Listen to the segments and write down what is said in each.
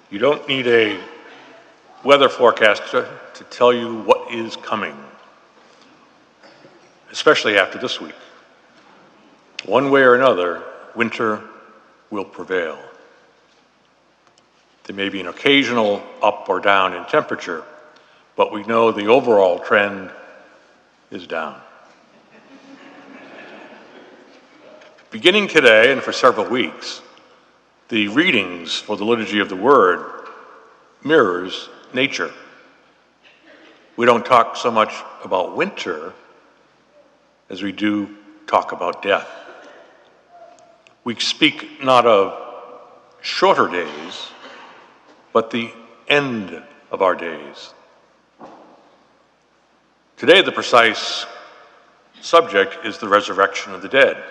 You don't need a weather forecaster to tell you what is coming, especially after this week. One way or another, winter will prevail. There may be an occasional up or down in temperature, but we know the overall trend is down. Beginning today and for several weeks, the readings for the Liturgy of the Word mirrors nature. We don't talk so much about winter as we do talk about death. We speak not of shorter days, but the end of our days. Today, the precise subject is the resurrection of the dead.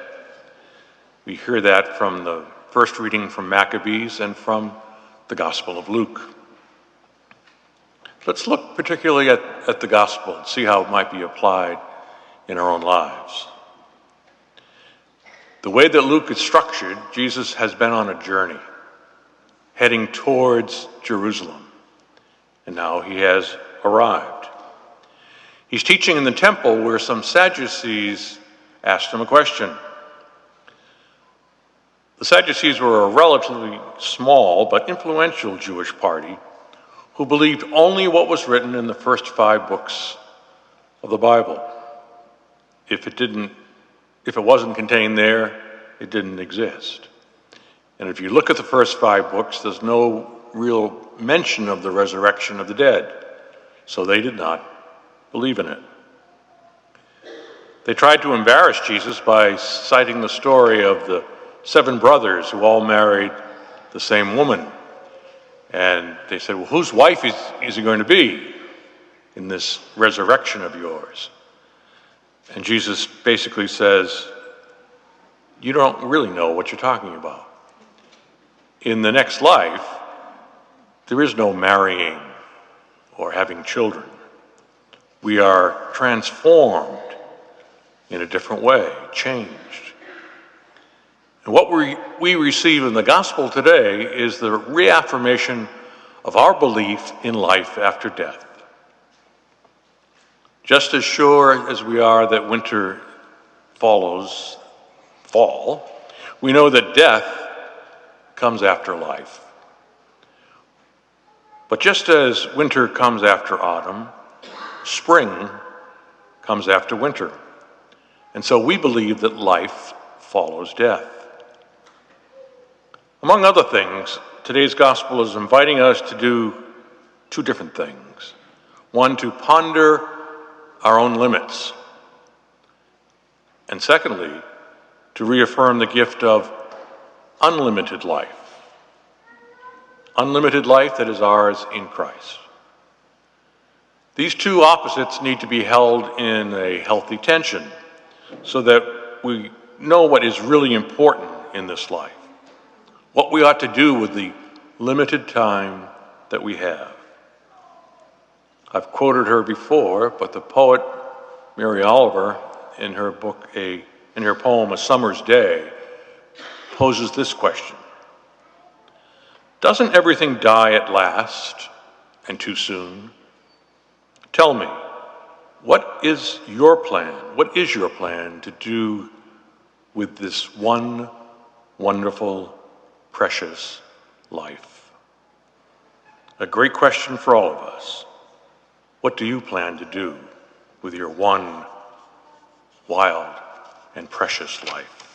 We hear that from the first reading from Maccabees and from the Gospel of Luke. Let's look particularly at the Gospel and see how it might be applied in our own lives. The way that Luke is structured, Jesus has been on a journey, heading towards Jerusalem, and now he has arrived. He's teaching in the temple where some Sadducees asked him a question. The Sadducees were a relatively small but influential Jewish party who believed only what was written in the first 5 books of the Bible. If it wasn't contained there, it didn't exist. And if you look at the first 5 books, there's no real mention of the resurrection of the dead. So they did not believe in it. They tried to embarrass Jesus by citing the story of the 7 brothers who all married the same woman. And they said, well, whose wife is he going to be in this resurrection of yours? And Jesus basically says, you don't really know what you're talking about. In the next life, there is no marrying or having children. We are transformed in a different way, changed. And what we receive in the gospel today is the reaffirmation of our belief in life after death. Just as sure as we are that winter follows fall, we know that death comes after life. But just as winter comes after autumn, spring comes after winter. And so we believe that life follows death. Among other things, today's gospel is inviting us to do 2 different things. One, to ponder our own limits. And secondly, to reaffirm the gift of unlimited life. Unlimited life that is ours in Christ. These 2 opposites need to be held in a healthy tension so that we know what is really important in this life. What we ought to do with the limited time that we have. I've quoted her before, but the poet Mary Oliver, in her poem A Summer's Day, poses this question. Doesn't everything die at last and too soon? Tell me, what is your plan? What is your plan to do with this one wonderful, precious life? A great question for all of us. What do you plan to do with your one wild and precious life?